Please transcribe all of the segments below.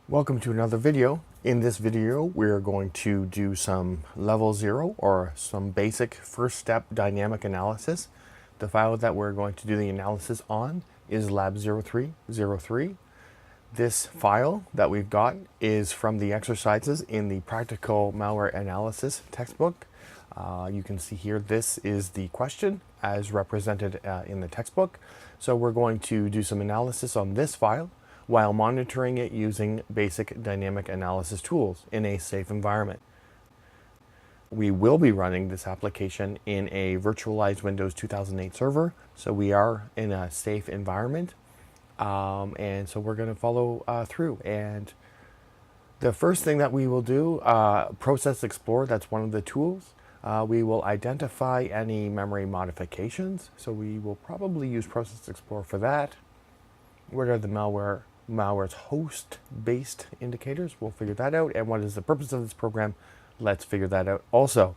Welcome to another video. In this video, we're going to do some level 0 or some basic first step dynamic analysis. The file that we're going to do the analysis on is lab0303. This file that we've got is from the exercises in the Practical Malware Analysis textbook. You can see here this is the question as represented in the textbook. So we're going to do some analysis on this file while monitoring it using basic dynamic analysis tools in a safe environment. We will be running this application in a virtualized Windows 2008 server, so we are in a safe environment, and so we're going to follow through. And the first thing that we will do, Process Explorer, that's one of the tools. We will identify any memory modifications, so we will probably use Process Explorer for that. What are the malware's host-based indicators? We'll figure that out. And what is the purpose of this program? Let's figure that out also.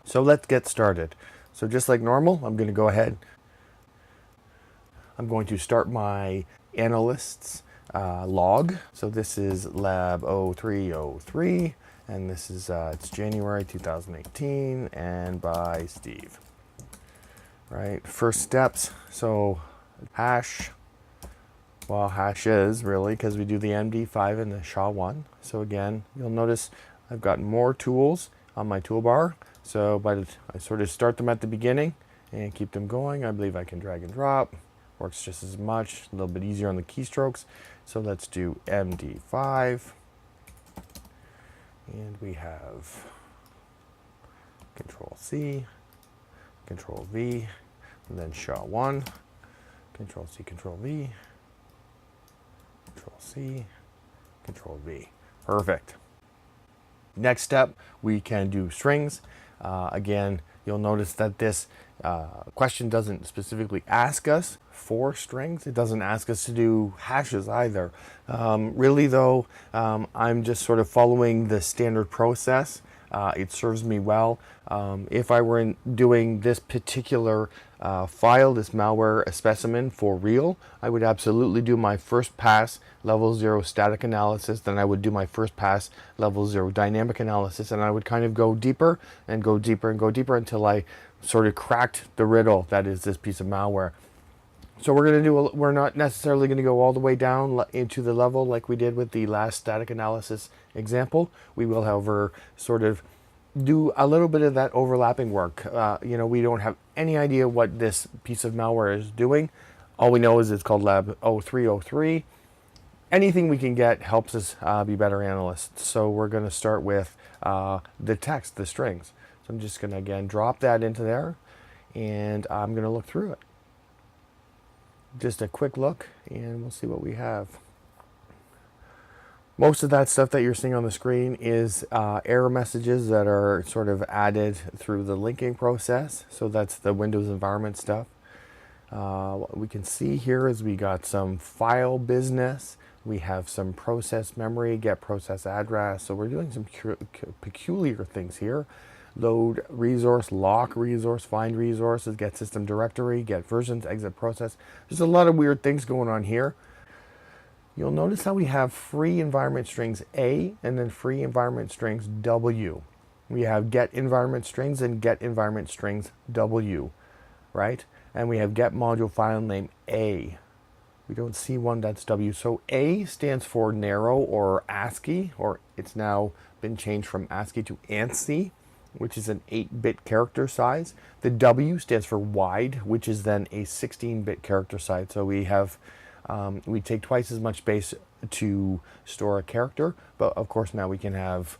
So let's get started. So just like normal, I'm going to go ahead. I'm going to start my analyst's log. So this is lab 0303, and this is it's January 2018, and by Steve. Right. First steps. So hash. Well, hash is really because we do the MD5 and the SHA-1. So again, you'll notice I've got more tools on my toolbar. So I sort of start them at the beginning and keep them going. I believe I can drag and drop. Works just as much, a little bit easier on the keystrokes. So let's do MD5. And we have Control C, Control V, and then SHA-1, Control C, Control V. Control C, Control V. Perfect. Next step, we can do strings. Again, you'll notice that this question doesn't specifically ask us for strings. It doesn't ask us to do hashes either. Really though, I'm just sort of following the standard process. It serves me well. If I were doing this particular file, this malware specimen for real, I would absolutely do my first pass level 0 static analysis, then I would do my first pass level 0 dynamic analysis, and I would kind of go deeper and go deeper and go deeper until I sort of cracked the riddle that is this piece of malware. So we're not necessarily going to go all the way down into the level like we did with the last static analysis example. We will, however, sort of do a little bit of that overlapping work. We don't have any idea what this piece of malware is doing. All we know is it's called lab 0303. Anything we can get helps us be better analysts. So we're going to start with the text, the strings. So I'm just going to, again, drop that into there, and I'm going to look through it. Just a quick look, and we'll see what we have. Most of that stuff that you're seeing on the screen is error messages that are sort of added through the linking process. So that's the Windows environment stuff. What we can see here is we got some file business. We have some process memory, get process address. So we're doing some peculiar things here. Load resource, lock resource, find resources, get system directory, get versions, exit process. There's a lot of weird things going on here. You'll notice how we have free environment strings A and then free environment strings W. We have get environment strings and get environment strings W, right? And we have get module file name A. We don't see one that's W. So A stands for narrow or ASCII, or it's now been changed from ASCII to ANSI, which is an 8-bit character size. The W stands for wide, which is then a 16-bit character size. So we have we take twice as much space to store a character, but of course now we can have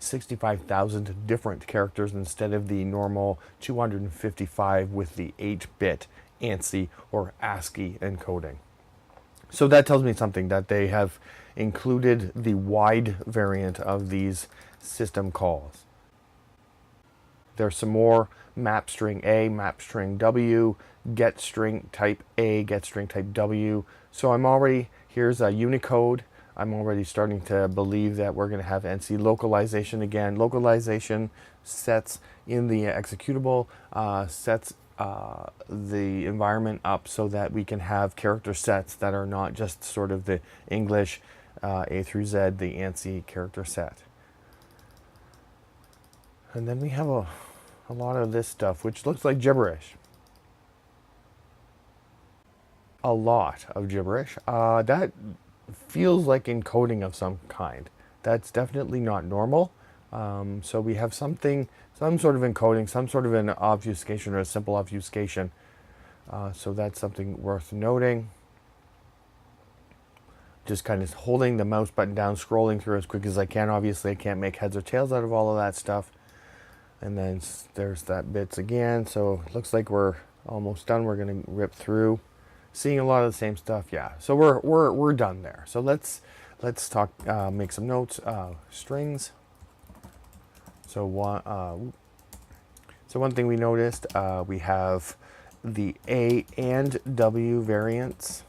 65,000 different characters instead of the normal 255 with the 8-bit ANSI or ASCII encoding. So that tells me something, that they have included the wide variant of these system calls. There's some more map string A, map string W, get string type A, get string type W. So here's a Unicode. I'm already starting to believe that we're going to have NC localization again. Localization sets in the executable, sets the environment up so that we can have character sets that are not just sort of the English A through Z, the ANSI character set. And then we have a lot of this stuff, which looks like gibberish. A lot of gibberish. That feels like encoding of some kind. That's definitely not normal. So we have some sort of encoding, some sort of an obfuscation or a simple obfuscation. So that's something worth noting. Just kind of holding the mouse button down, scrolling through as quick as I can. Obviously, I can't make heads or tails out of all of that stuff. And then there's that bits again. So it looks like we're almost done. We're going to rip through. Seeing a lot of the same stuff, yeah. So we're done there. So let's talk, make some notes. Strings. So one thing we noticed, we have the A and W variants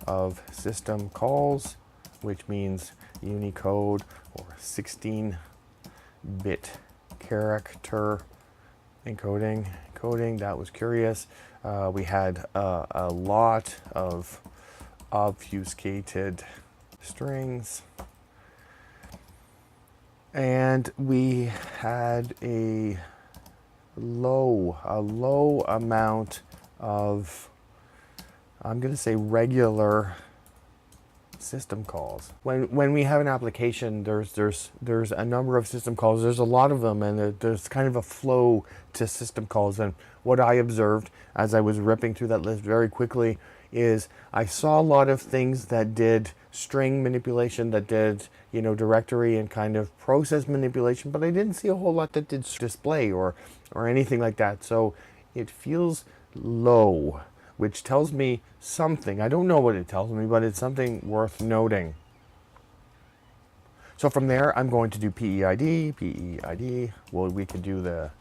of system calls, which means Unicode or 16-bit character encoding. That was curious. We had a lot of obfuscated strings, and we had a low amount of, I'm going to say, regular system calls. When we have an application, there's a number of system calls. There's a lot of them, and there's kind of a flow to system calls. And what I observed as I was ripping through that list very quickly is I saw a lot of things that did string manipulation, that did, you know, directory and kind of process manipulation, but I didn't see a whole lot that did display or anything like that. So it feels low, which tells me something. I don't know what it tells me, but it's something worth noting. So from there, I'm going to do PEID. Well, we could do the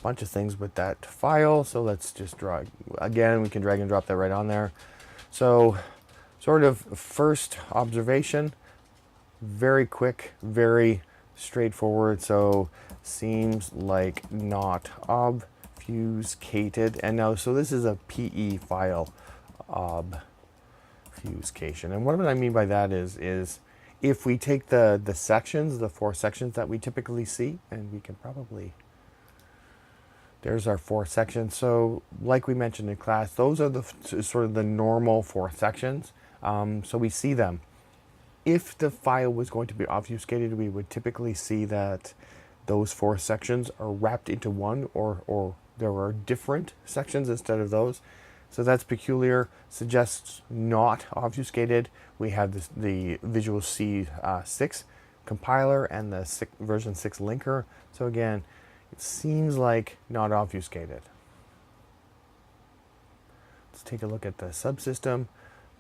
bunch of things with that file. So let's just draw, again, we can drag and drop that right on there. So sort of first observation, very quick, very straightforward. So seems like not obfuscated. And now, so this is a PE file, obfuscation. And what I mean by that is if we take the sections, the 4 sections that we typically see, and we can probably, there's our 4 sections. So like we mentioned in class, those are the sort of the normal 4 sections. So we see them. If the file was going to be obfuscated, we would typically see that those 4 sections are wrapped into one, or there are different sections instead of those. So that's peculiar, suggests not obfuscated. We have the Visual C 6 compiler and the version 6 linker. So again, it seems like not obfuscated. Let's take a look at the subsystem.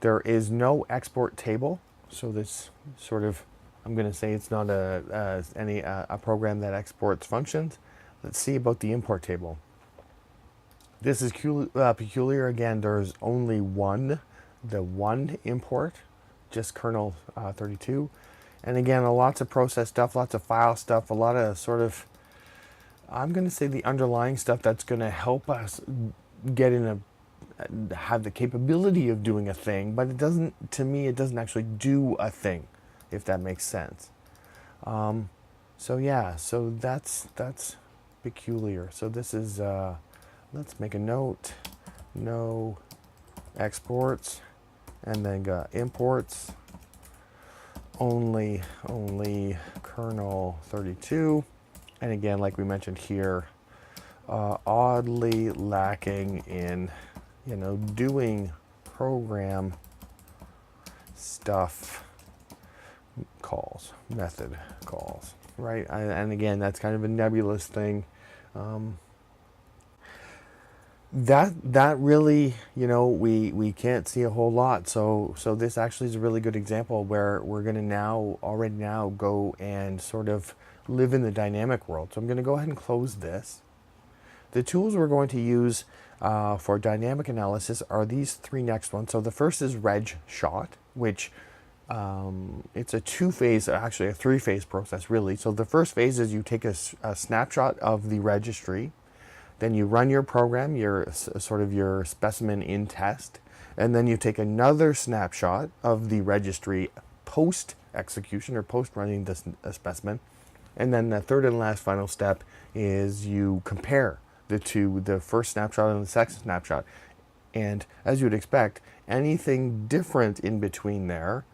There is no export table. So this sort of, I'm going to say it's not a program that exports functions. Let's see about the import table. This is peculiar. Again, there's only the one import, just kernel 32. And again, lots of process stuff, lots of file stuff, a lot of sort of, I'm going to say the underlying stuff that's going to help us get in have the capability of doing a thing, but it doesn't, to me, it doesn't actually do a thing, if that makes sense. So yeah, so that's peculiar. So this is, let's make a note, no exports, and then got imports, only kernel 32. And again, like we mentioned here, oddly lacking in, you know, doing program stuff calls, method calls, right? And again, that's kind of a nebulous thing. That really, you know, we can't see a whole lot. So this actually is a really good example where we're going to already now go and sort of live in the dynamic world. So I'm going to go ahead and close this. The tools we're going to use for dynamic analysis are these 3 next ones. So the first is RegShot, which it's a 2-phase, actually a 3-phase process really. So the first phase is you take a snapshot of the registry, then you run your program, your specimen in test, and then you take another snapshot of the registry post execution or post running this specimen. And then the third and last final step is you compare the two, the first snapshot and the second snapshot. And as you would expect, anything different in between there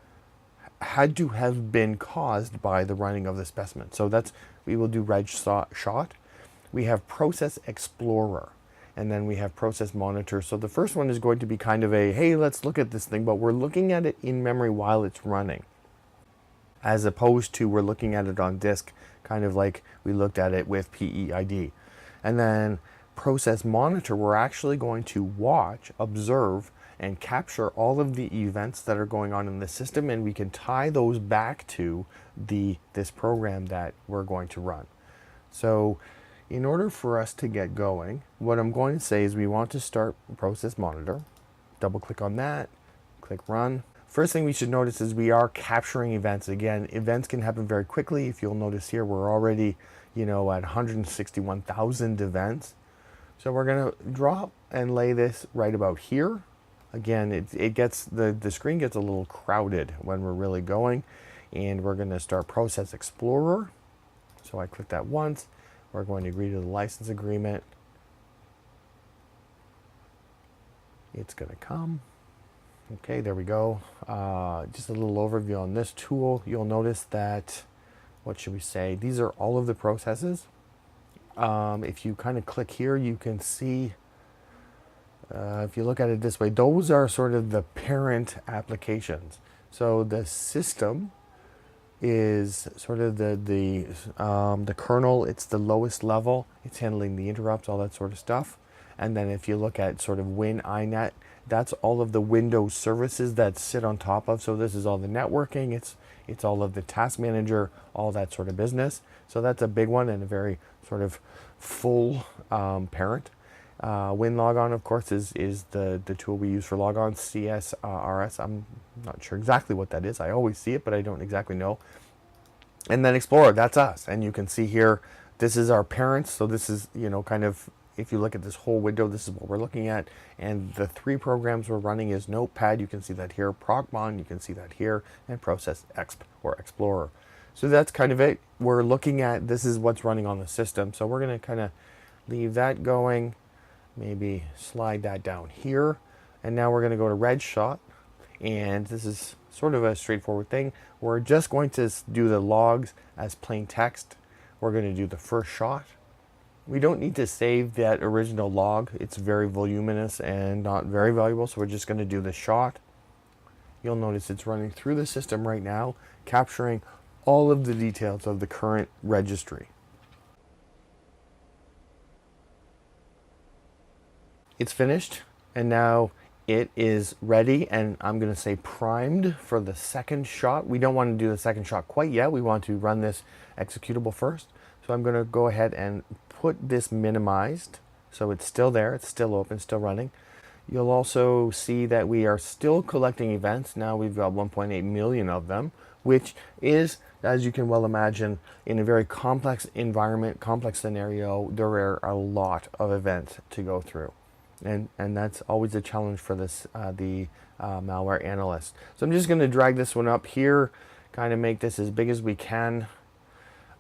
had to have been caused by the running of the specimen. So that's, we will do reg shot. We have process explorer, and then we have process monitor. So the first one is going to be kind of a, hey, let's look at this thing, but we're looking at it in memory while it's running, as opposed to we're looking at it on disk, kind of like we looked at it with PEID. And then process monitor, we're actually going to watch, observe, and capture all of the events that are going on in the system, and we can tie those back to this program that we're going to run. So in order for us to get going, what I'm going to say is we want to start process monitor. Double click on that, click run. First thing we should notice is we are capturing events. Again, events can happen very quickly. If you'll notice here, we're already, at 161,000 events. So we're going to drop and lay this right about here. Again, it gets, the screen gets a little crowded when we're really going, and we're going to start Process Explorer. So I click that once. We're going to agree to the license agreement. It's going to come. Okay, there we go. Just a little overview on this tool. You'll notice that, what should we say? These are all of the processes. If you kind of click here, you can see, if you look at it this way, those are sort of the parent applications. So the system is sort of the kernel. It's the lowest level. It's handling the interrupts, all that sort of stuff. And then if you look at sort of WinINet, that's all of the Windows services that sit on top of. So this is all the networking. It's all of the task manager, all that sort of business. So that's a big one and a very sort of full parent. WinLogon, of course, is the tool we use for logon, CSRS. I'm not sure exactly what that is. I always see it, but I don't exactly know. And then Explorer, that's us. And you can see here, this is our parents. So this is, kind of, if you look at this whole window, this is what we're looking at. And the three programs we're running is Notepad, you can see that here, Procmon, you can see that here, and Process Exp or Explorer. So that's kind of it. We're looking at, this is what's running on the system. So we're going to kind of leave that going, maybe slide that down here. And now we're going to go to Red Shot. And this is sort of a straightforward thing. We're just going to do the logs as plain text. We're going to do the first shot. We don't need to save that original log. It's very voluminous and not very valuable, so we're just going to do the shot. You'll notice it's running through the system right now, capturing all of the details of the current registry. It's finished, and now it is ready, and I'm going to say primed for the second shot. We don't want to do the second shot quite yet. We want to run this executable first. So I'm going to go ahead and put this minimized. So it's still there, it's still open, still running. You'll also see that we are still collecting events. Now we've got 1.8 million of them, which is, as you can well imagine, in a very complex environment, complex scenario, there are a lot of events to go through. And that's always a challenge for this, the malware analyst. So I'm just going to drag this one up here, kind of make this as big as we can.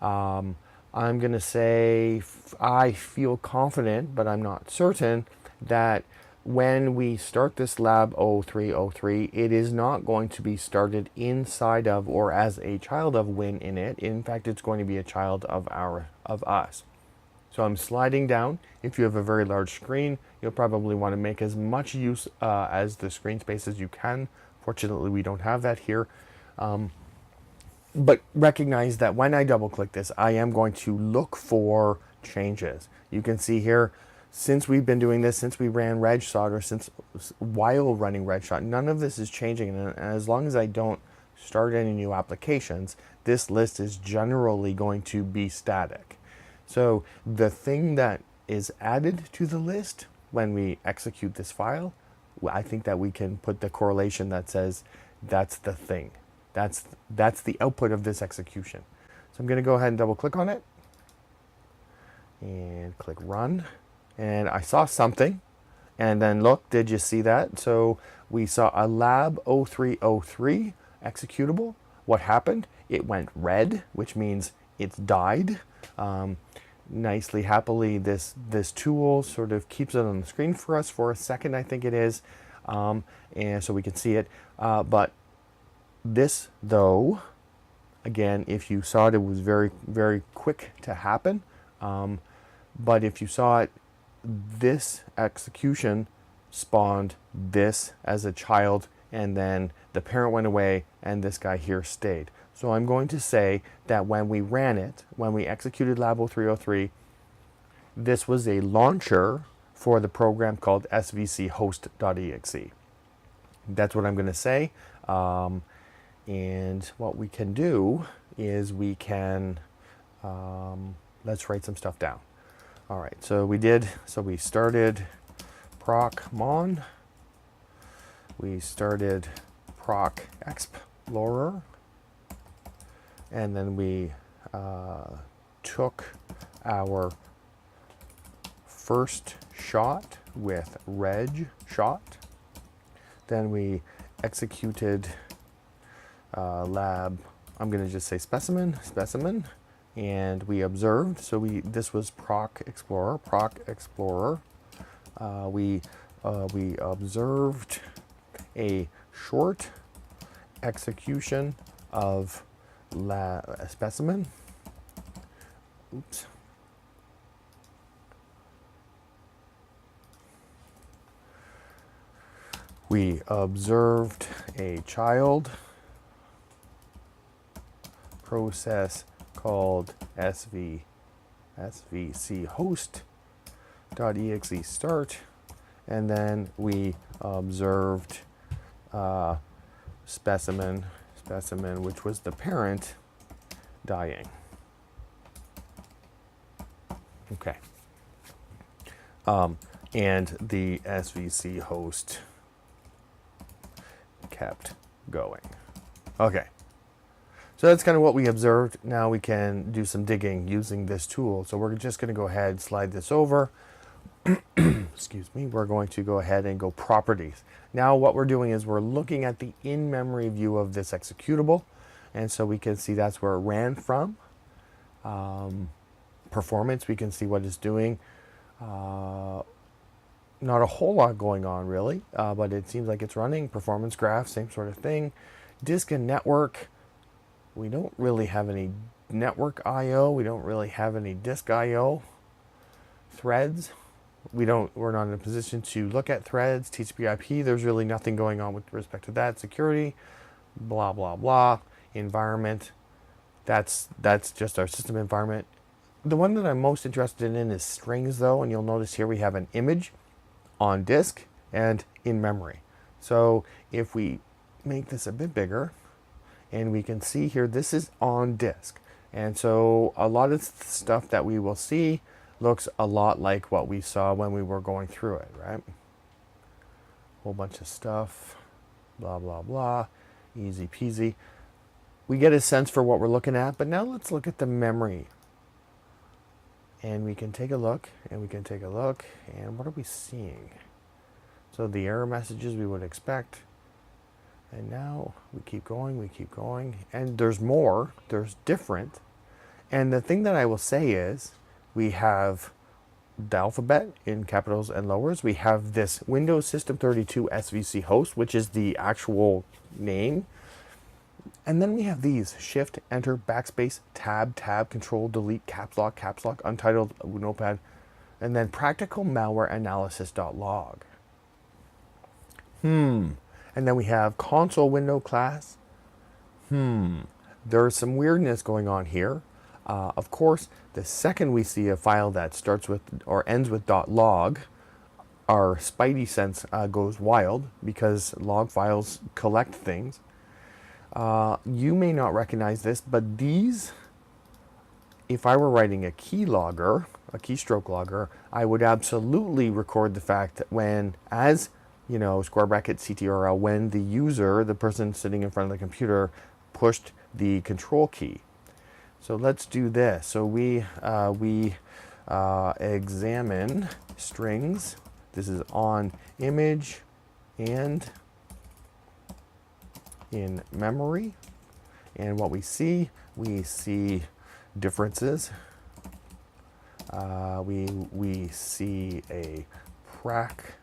I'm going to say I feel confident, but I'm not certain, that when we start this lab 0303, it is not going to be started inside of or as a child of WinINet. In fact, it's going to be a child of us. So I'm sliding down. If you have a very large screen, you'll probably want to make as much use as the screen space as you can. Fortunately, we don't have that here. But recognize that when I double click this, I am going to look for changes. You can see here, since we've been doing this, since we ran RegShot, or while running RegShot, none of this is changing. And as long as I don't start any new applications, this list is generally going to be static. So the thing that is added to the list when we execute this file, I think that we can put the correlation that says that's the thing. That's the output of this execution. So I'm going to go ahead and double click on it and click run. And I saw something, and then look, did you see that? So we saw a lab 0303 executable, what happened? It went red, which means it's died. Nicely, happily, this tool sort of keeps it on the screen for us for a second, I think it is, and so we can see it. But this, though, again, if you saw it, it was very, very quick to happen. But if you saw it, this execution spawned this as a child, and then the parent went away, and this guy here stayed. So I'm going to say that when we ran it, when we executed Labo 303, this was a launcher for the program called svchost.exe. That's what I'm going to say. And what we can do is we can, let's write some stuff down. All right, so we started procmon. We started proc explorer. And then we took our first shot with reg shot. Then we executed lab, I'm going to just say specimen, and we observed. So this was proc explorer. We observed a short execution of a specimen. Oops. We observed a child process called svchost.exe start, and then we observed specimen, which was the parent, dying. Okay. And the svc host kept going. Okay. So that's kind of what we observed. Now we can do some digging using this tool. So we're just going to go ahead and slide this over. Excuse me. We're going to go ahead and go properties. Now what we're doing is we're looking at the in-memory view of this executable. And so we can see that's where it ran from. Performance, we can see what it's doing. Not a whole lot going on really, but it seems like it's running. Performance graph, same sort of thing. Disk and network, we don't really have any network I/O. We don't really have any disk I/O. Threads, we're not in a position to look at threads. TCP/IP, there's really nothing going on with respect to that. Security, blah blah blah. Environment, that's just our system environment. The one that I'm most interested in is strings though, and you'll notice here we have an image on disk and in memory. So if we make this a bit bigger, and we can see here this is on disk, and so a lot of stuff that we will see looks a lot like what we saw when we were going through it, right? Whole bunch of stuff, blah blah blah, easy peasy. We get a sense for what we're looking at, but now let's look at the memory. And we can take a look, and we can take a look, and what are we seeing? So the error messages we would expect. And now we keep going, and there's more, there's different. And the thing that I will say is, we have the alphabet in capitals and lowers. We have this Windows System 32 SVC host, which is the actual name. And then we have these Shift, Enter, Backspace, Tab, Control, Delete, Caps Lock, Untitled, Notepad, and then Practical Malware Analysis.log. And then we have console window class. There's some weirdness going on here. Of course, the second we see a file that starts with or ends with .log, our spidey sense goes wild because log files collect things. You may not recognize this, but these, if I were writing a keystroke logger, I would absolutely record the fact that when, as you know, square bracket CTRL, when the user, the person sitting in front of the computer, pushed the control key. So let's do this. So we examine strings. This is on image and in memory. And what we see differences. We see a practical,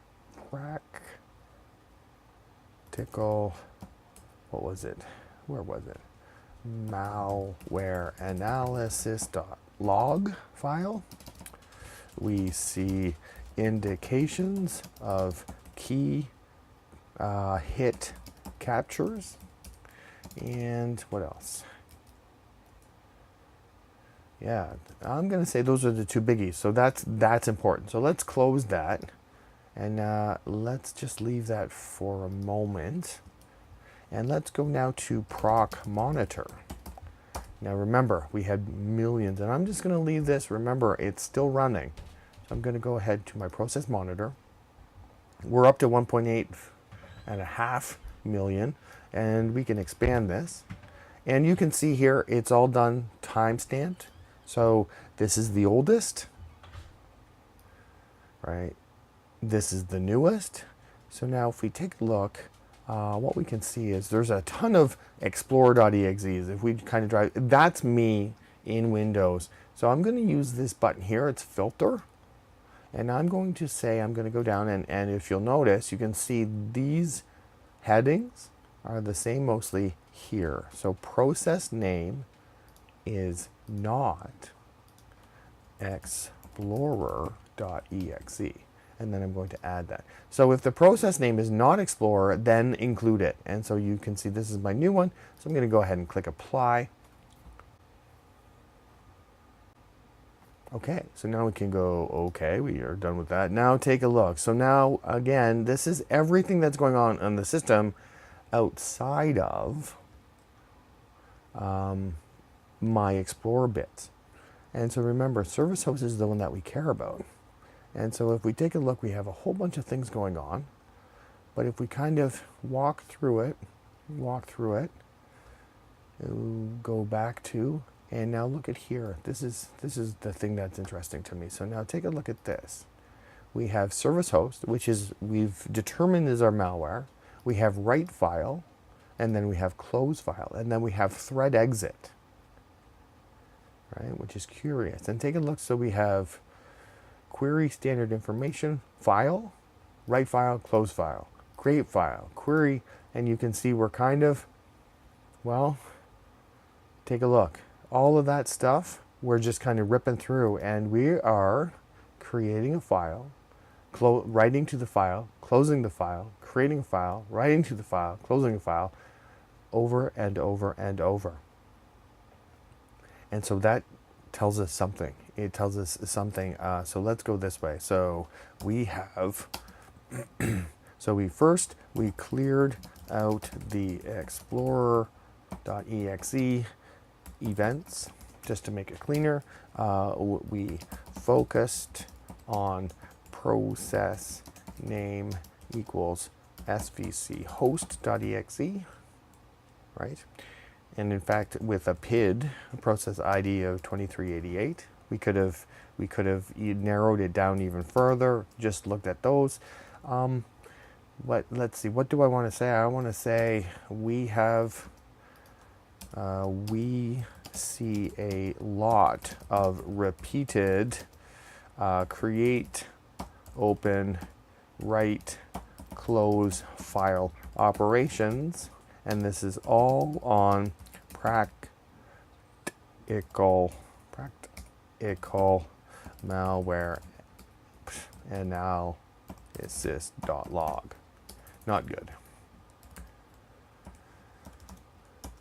what was it? Where was it? Malware analysis.log file. We see indications of key hit captures. And what else? Yeah, I'm going to say those are the two biggies. So that's important. So let's close that. And let's just leave that for a moment. And let's go now to proc monitor. Now remember, we had millions, and I'm just going to leave this. Remember, it's still running. So I'm going to go ahead to my process monitor. We're up to 1.8 million, and we can expand this. And you can see here, it's all done time-stamped. So this is the oldest, right? This is the newest. So now if we take a look, what we can see is there's a ton of explorer.exes. If we kind of drive, that's me in Windows. So I'm going to use this button here. It's filter. And I'm going to say, I'm going to go down, and if you'll notice, you can see these headings are the same mostly here. So process name is not explorer.exe. And then I'm going to add that. So if the process name is not Explorer, then include it. And so you can see this is my new one. So I'm going to go ahead and click Apply. Okay, so now we can go, okay, we are done with that. Now take a look. So now, again, this is everything that's going on the system outside of my Explorer bits. And so remember, service host is the one that we care about. And so if we take a look, we have a whole bunch of things going on. But if we kind of walk through it, go back to, and now look at here. This is the thing that's interesting to me. So now take a look at this. We have service host, which is we've determined is our malware. We have write file, and then we have close file, and then we have thread exit, right? Which is curious. And take a look. So we have query standard information, file, write file, close file, create file, query, and you can see we're kind of, well, take a look. All of that stuff, we're just kind of ripping through, and we are creating a file, writing to the file, closing the file, creating a file, writing to the file, closing a file, over and over and over. And so that tells us something. It tells us something. So let's go this way. So we have, so we cleared out the explorer.exe events just to make it cleaner. We focused on process name equals svc host.exe, right? And in fact, with a PID, a process ID of 2388, we could have narrowed it down even further. Just looked at those. Let's see. What do I want to say? I want to say we see a lot of repeated create, open, write, close file operations, and this is all on practical malware analysis.log. Not good.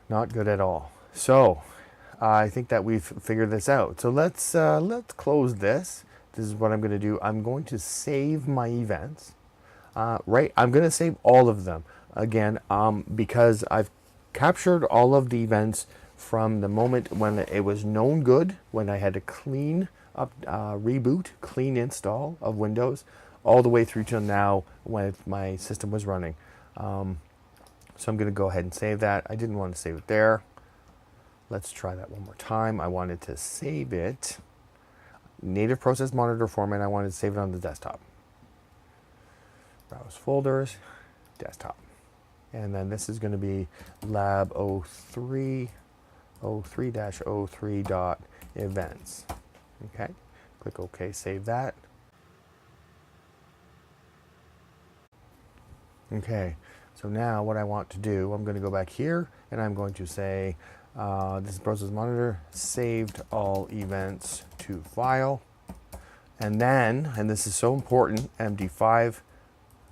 Not good at all. So I think that we've figured this out. So let's close this. This is what I'm going to do. I'm going to save my events. Right, I'm going to save all of them again because I've captured all of the events from the moment when it was known good, when I had to clean up, reboot, clean install of Windows, all the way through till now when my system was running. So I'm going to go ahead and save that. I didn't want to save it there. Let's try that one more time. I wanted to save it native process monitor format. I wanted to save it on the desktop. Browse folders, desktop. And then this is going to be lab 03 03-03.events. Okay, click OK, save that. Okay, so now what I want to do, I'm going to go back here and I'm going to say, this is process monitor, saved all events to file. And then, and this is so important, MD5,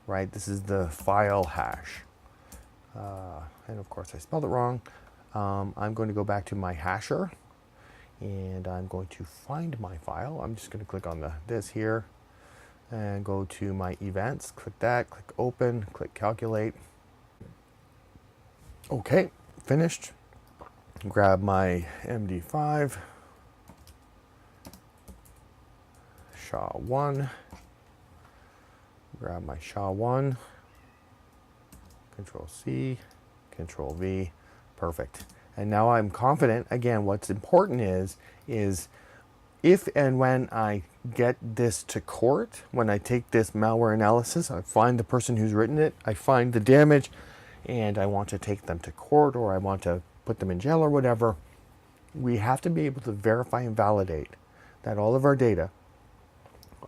right? This is the file hash. And of course I spelled it wrong. I'm going to go back to my hasher and I'm going to find my file. I'm just going to click on this here and go to my events, click that, click open, click calculate. Okay, finished. Grab my MD5, SHA-1, grab my SHA-1, Control C, Control V, perfect. And now I'm confident, again, what's important is if and when I get this to court, when I take this malware analysis, I find the person who's written it, I find the damage, and I want to take them to court or I want to put them in jail or whatever, we have to be able to verify and validate that all of our data,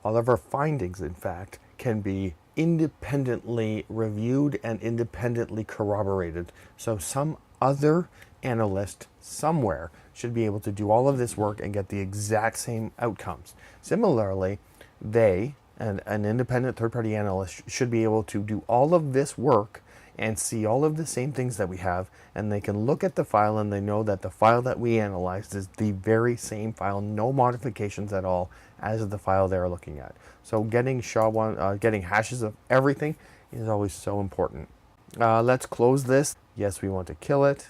all of our findings, in fact, can be independently reviewed and independently corroborated. So some other analyst somewhere should be able to do all of this work and get the exact same outcomes. Similarly, they, and an independent third-party analyst, should be able to do all of this work and see all of the same things that we have, and they can look at the file and they know that the file that we analyzed is the very same file, no modifications at all, as the file they're looking at. So getting SHA-1, getting hashes of everything is always so important. Let's close this. Yes, we want to kill it,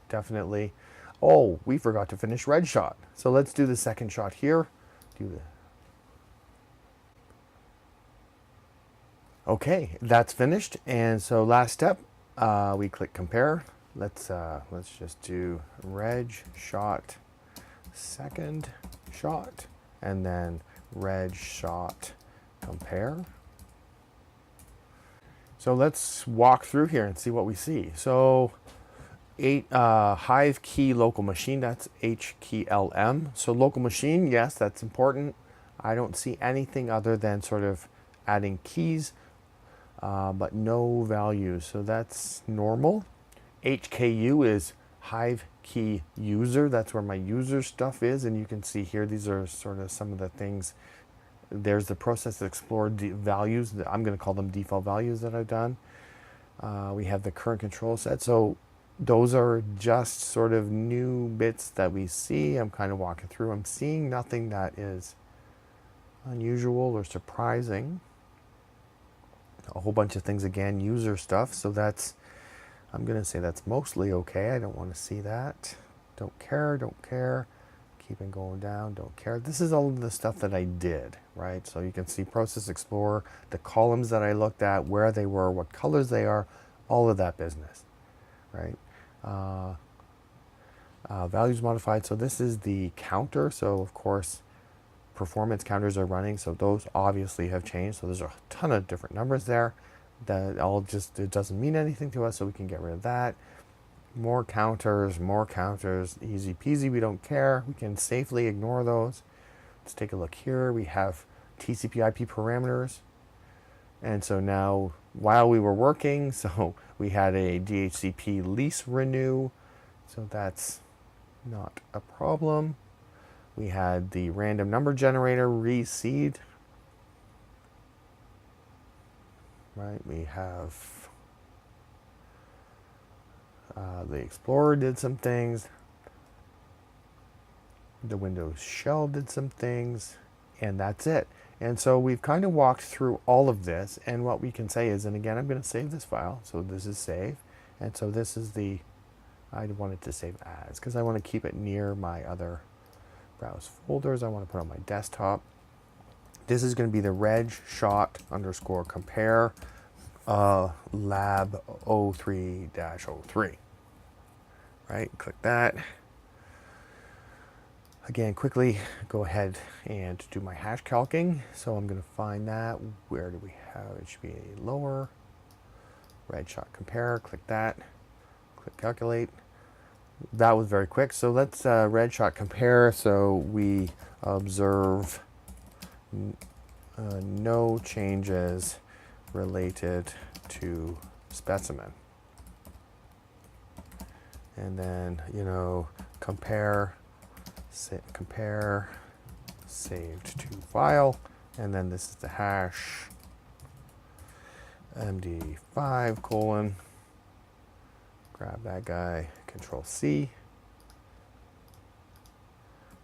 definitely. Oh, we forgot to finish red shot. So let's do the second shot here. Okay, that's finished. And so last step, we click compare. Let's just do reg shot second shot and then reg shot compare. So let's walk through here and see what we see. So Hive key local machine, that's HKLM. So local machine, yes, that's important. I don't see anything other than sort of adding keys, but no values. So that's normal. HKU is Hive key user. That's where my user stuff is. And you can see here, these are sort of some of the things. There's the process explorer values. I'm going to call them default values that I've done. We have the current control set. So those are just sort of new bits that we see. I'm kind of walking through. I'm seeing nothing that is unusual or surprising. A whole bunch of things again, user stuff. So that's, I'm going to say that's mostly okay. I don't want to see that. Don't care, don't care. Keeping going down, don't care. This is all of the stuff that I did, right? So you can see Process Explorer, the columns that I looked at, where they were, what colors they are, all of that business, right? Values modified. So this is the counter. So of course, performance counters are running. So those obviously have changed. So there's a ton of different numbers there. That all just, it doesn't mean anything to us. So we can get rid of that. More counters, easy peasy, we don't care. We can safely ignore those. Let's take a look here. We have TCP IP parameters. And so now, while we were working, so we had a DHCP lease renew. So that's not a problem. We had the random number generator reseed. Right, we have the Explorer did some things. The Windows shell did some things, and that's it. And so we've kind of walked through all of this, and what we can say is, and again, I'm going to save this file. So this is save, and so this is the, I wanted to save as, because I want to keep it near my other browse folders. I want to put on my desktop. This is going to be the reg shot underscore compare lab 03-03. Right, click that. Again, quickly go ahead and do my hash calcing. So I'm going to find that. Where do we have it? Should be a lower red shot compare. Click that. Click calculate. that was very quick. So let's red shot compare. So we observe no changes related to specimen. And then, compare saved to file. And then this is the hash MD5 colon. Grab that guy, Control C,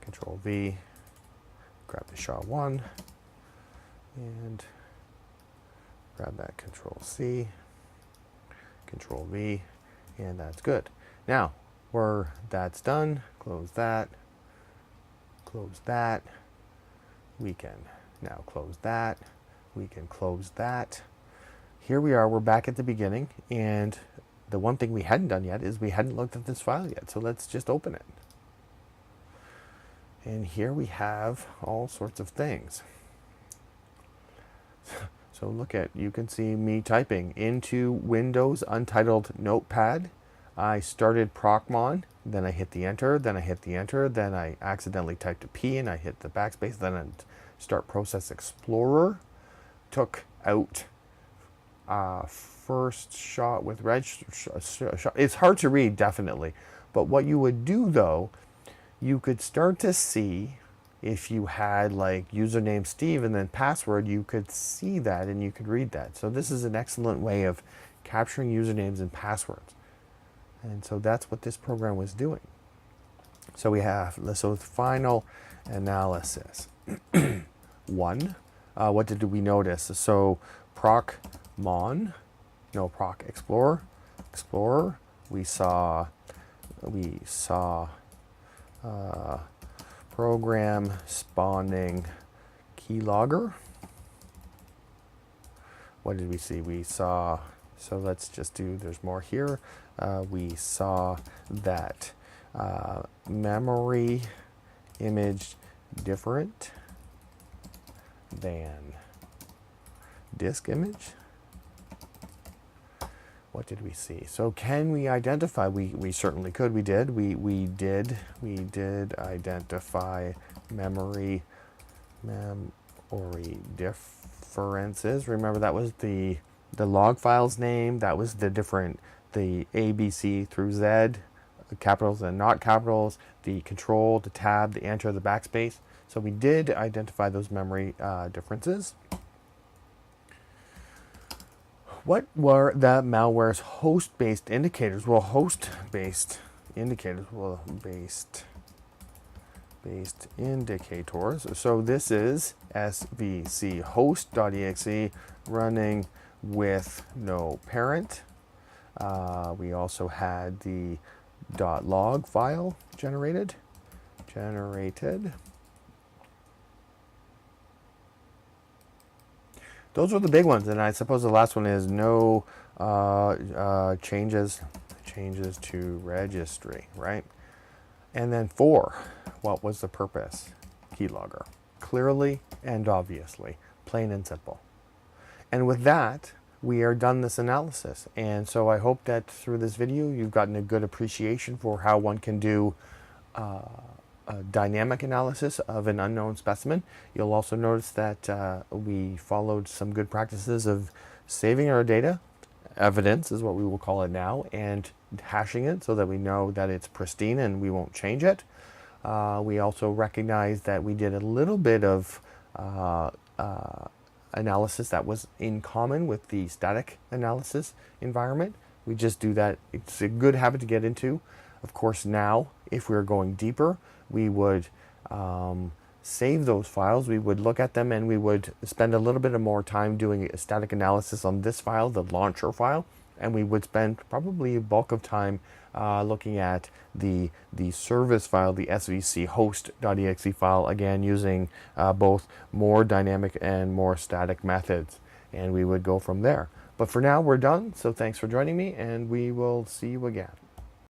Control V, grab the SHA-1, and grab that Control C, Control V, and that's good. Now, where that's done, close that, we can now close that, we can close that. Here we are, we're back at the beginning, and the one thing we hadn't done yet is we hadn't looked at this file yet, so let's just open it. And here we have all sorts of things. So look at, you can see me typing into Windows Untitled Notepad. I started Procmon, then I hit the enter, then I hit the enter, then I accidentally typed a P and I hit the backspace, then I start Process Explorer, took out first shot with red shot. It's hard to read, definitely, but what you would do though, you could start to see if you had like username Steve and then password, you could see that and you could read that. So this is an excellent way of capturing usernames and passwords. And so that's what this program was doing. So we have, so final analysis. One, what did we notice? So Proc Explorer, we saw program spawning keylogger. What did we see? We saw, so let's just do, there's more here. We saw that memory image different than disk image. What did we see? So can we identify? We certainly could. We did identify memory differences. Remember, that was the log file's name. That was the A, B, C through Z, capitals and not capitals, the control, the tab, the enter, the backspace. So we did identify those memory differences. What were the malware's host-based indicators? Well, host-based indicators, based indicators. So this is svc host.exe running with no parent. We also had the .log file generated. Those were the big ones, and I suppose the last one is no changes to registry, right? And then 4, what was the purpose? Keylogger. Clearly and obviously, plain and simple. And with that, we are done this analysis. And so I hope that through this video, you've gotten a good appreciation for how one can do a dynamic analysis of an unknown specimen. You'll also notice that we followed some good practices of saving our data, evidence is what we will call it now, and hashing it so that we know that it's pristine and we won't change it. We also recognize that we did a little bit of analysis that was in common with the static analysis environment. We just do that. It's a good habit to get into. Of course, now, if we were going deeper, we would save those files, we would look at them, and we would spend a little bit more time doing a static analysis on this file, the launcher file, and we would spend probably a bulk of time looking at the service file, the svc host.exe file, again using both more dynamic and more static methods, and we would go from there. But for now, we're done, so thanks for joining me, and we will see you again.